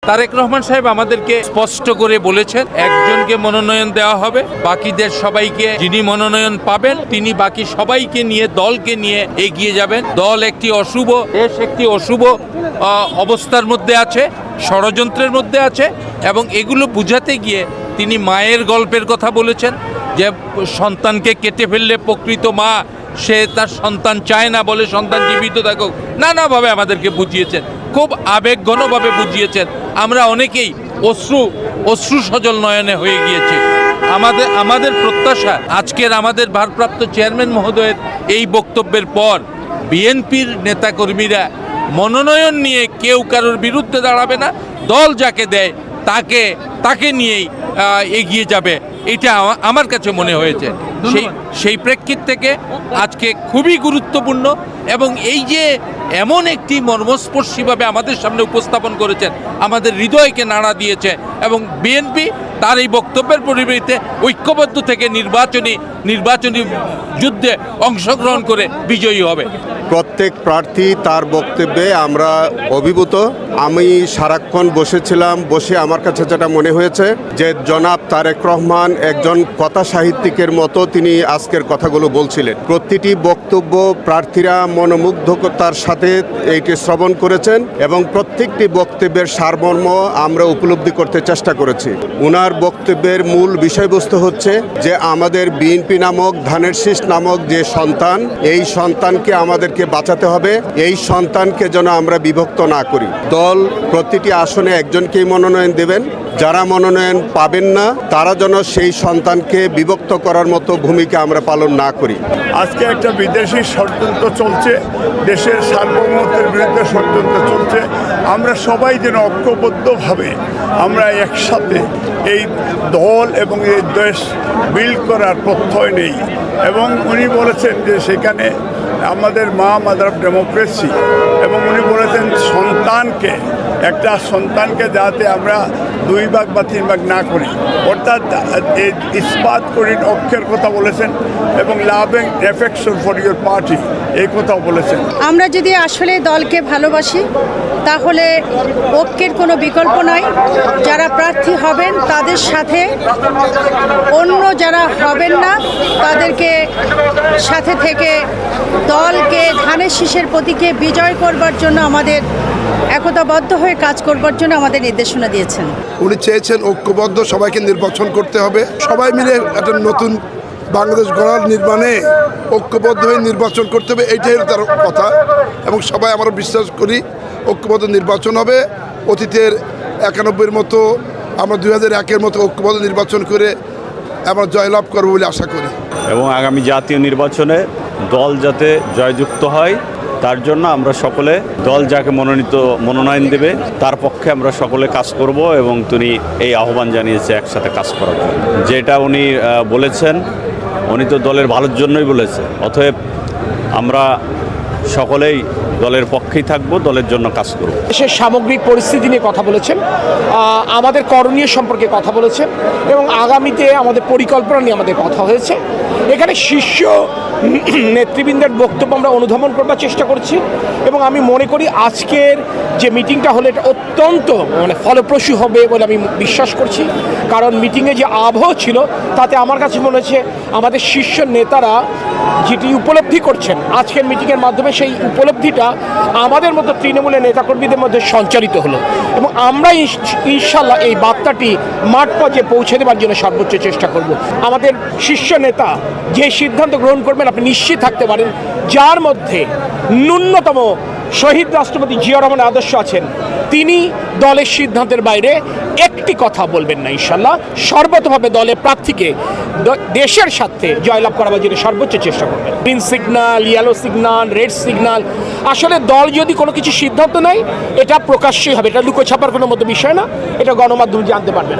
তারেক রহমান সাহেব আমাদেরকে স্পষ্ট করে বলেছেন একজনকে মনোনয়ন দেওয়া হবে, বাকিদের সবাইকে যিনি মনোনয়ন পাবেন তিনি বাকি সবাইকে নিয়ে দলকে নিয়ে এগিয়ে যাবেন। দল একটি অশুভ, দেশ একটি অশুভ অবস্থার মধ্যে আছে, ষড়যন্ত্রের মধ্যে আছে এবং এগুলো বুঝাতে গিয়ে তিনি মায়ের গল্পের কথা বলেছেন যে সন্তানকে কেটে ফেললে প্রকৃত মা সে তার সন্তান চায় না বলে সন্তান জীবিত থাকুক, নানাভাবে আমাদেরকে বুঝিয়েছেন, খুব আবেগঘনভাবে বুঝিয়েছেন। আমরা অনেকেই অশ্রু সজল নয়নে হয়ে গিয়েছি। আমাদের প্রত্যাশা আজকের আমাদের ভারপ্রাপ্ত চেয়ারম্যান মহোদয়ের এই বক্তব্যের পর বিএনপির নেতাকর্মীরা মনোনয়ন নিয়ে কেউ কারোর বিরুদ্ধে দাঁড়াবে না, দল যাকে দেয় তাকে নিয়েই এগিয়ে যাবে, এটা আমার কাছে মনে হয়েছে। সেই প্রেক্ষিত থেকে আজকে খুবই গুরুত্বপূর্ণ এবং এই যে এমন একটি মর্মস্পর্শীভাবে আমাদের সামনে উপস্থাপন করেছেন, আমাদের হৃদয়কে নাড়া দিয়েছে এবং বিএনপি তার এই বক্তব্যের পরিপ্রেক্ষিতে ঐক্যবদ্ধ থেকে নির্বাচনী যুদ্ধে অংশগ্রহণ করে বিজয়ী হবে। প্রত্যেক প্রার্থী তার বক্তব্যে আমরা অভিভূত। আমি সারাক্ষণ বসেছিলাম, বসে আমার কাছে যেটা মনে হয়েছে যে জনাব তারেক রহমান একজন কথা সাহিত্যিকের মতো তিনি আজকের কথাগুলো বলছিলেন। প্রতিটি বক্তব্য প্রার্থীরা মনোমুগ্ধকতার সাথে এইটি শ্রবণ করেছেন এবং প্রত্যেকটি বক্তব্যের সারমর্ম আমরা উপলব্ধি করতে চেষ্টা করেছি। ওনার বক্তব্যের মূল বিষয়বস্তু হচ্ছে যে আমাদের বিএনপি নামক ধানের শীষ নামক যে সন্তান, এই সন্তানকে আমাদেরকে বাঁচাতে হবে, এই সন্তানকে যেন আমরা বিভক্ত না করি। দল প্রতিটি আসনে একজনকেই মনোনয়ন দেবেন, যারা মনোনয়ন পাবেন না তারা যেন সেই সন্তানকে বিভক্ত করার মতো ভূমিকা আমরা পালন না করি। আজকে একটা বিদেশি ষড়যন্ত্র চলছে, দেশের সার্বভৌমত্বের বিরুদ্ধে ষড়যন্ত্র চলছে। আমরা সবাই যেন ঐক্যবদ্ধভাবে আমরা একসাথে এই দল এবং এই দেশ বিল্ড করার প্রত্যয় নেই। এবং উনি বলেছেন যে সেখানে আমাদের মাদার অফ ডেমোক্রেসি, এবং উনি বলেছেন একটা সন্তানকে যাতে আমরা 2 ভাগ বা 3 ভাগ না করি, অর্থাৎ ইস্পাত করিন অক্ষের কথা বলেছেন এবং love and affection for your party এই কথাও বলেছেন। আমরা যদি আসলে দলকে ভালোবাসি তাহলে ঐক্যের কোনো বিকল্প নাই। যারা প্রার্থী হবেন তাদের সাথে অন্য যারা হবেন না তাদেরকে সাথে থেকে দলকে ধানের শীষের প্রতীকে বিজয় করবার জন্য আমাদের একতাবদ্ধ হয়ে কাজ করবার জন্য আমাদের নির্দেশনা দিয়েছেন। উনি চেয়েছেন ঐক্যবদ্ধ সবাইকে নির্বাচন করতে হবে, সবাই মিলে একটা নতুন বাংলাদেশ গড়ার নির্মাণে ঐক্যবদ্ধ হয়ে নির্বাচন করতে হবে, এইটাই তার কথা। এবং সবাই আমরা বিশ্বাস করি ঐক্যবদ্ধ নির্বাচন হবে। অতীতের 91-এর মতো আমরা 2001-এর মতো ঐক্যবদ্ধ নির্বাচন করে আমরা জয়লাভ করবো বলে আশা করি। এবং আগামী জাতীয় নির্বাচনে দল যাতে জয়যুক্ত হয় তার জন্য আমরা সকলে দল যাকে মনোনয়ন দেবে তার পক্ষে আমরা সকলে কাজ করব এবং তিনি এই আহ্বান জানিয়েছে একসাথে কাজ করার জন্য। যেটা উনি বলেছেন, উনি তো দলের ভালোর জন্যই বলেছে, অতএব আমরা সকলেই দলের পক্ষেই থাকবো, দলের জন্য কাজ করব। দেশের সামগ্রিক পরিস্থিতি নিয়ে কথা বলেছেন, আমাদের করণীয় সম্পর্কে কথা বলেছেন এবং আগামীতে আমাদের পরিকল্পনা নিয়ে আমাদের কথা হয়েছে। এখানে শীর্ষ নেতৃবৃন্দের বক্তব্য আমরা অনুধাবন করবার চেষ্টা করছি এবং আমি মনে করি আজকের যে মিটিংটা হলো এটা অত্যন্ত ফলপ্রসূ হবে বলে আমি বিশ্বাস করছি। কারণ মিটিংয়ে যে আবহ ছিল তাতে আমার কাছে মনে হচ্ছে আমাদের শীর্ষ নেতারা যেটি উপলব্ধি করছেন আজকের মিটিংয়ের মাধ্যমে, সেই উপলব্ধিটা আমাদের মতো তৃণমূলের নেতাকর্মীদের মধ্যে সঞ্চারিত হলো এবং আমরা ইনশাল্লাহ এই বার্তাটি মাঠ পর্যায়ে পৌঁছে দেওয়ার জন্য সর্বোচ্চ চেষ্টা করব। আমাদের শীর্ষ নেতা যে সিদ্ধান্ত গ্রহণ করবেন আপনি নিশ্চিত থাকতে পারেন, যার মধ্যে ন্যূনতম শহীদ রাষ্ট্রপতি জিয়া রহমানের আদর্শ আছেন, তিনি দলের সিদ্ধান্তের বাইরে একটি কথা বলবেন না। ইনশাল্লাহ সর্বতভাবে দলের প্রার্থীকে দেশের স্বার্থে জয়লাভ করার জন্য সর্বোচ্চ চেষ্টা করবেন। Green signal, yellow signal, red signal, আসলে দল যদি কোনো কিছু সিদ্ধান্ত নেয় এটা প্রকাশ্যই হবে, এটা লুকোছাপার কোনো মতো বিষয় না, এটা গণমাধ্যম জানতে পারবেন।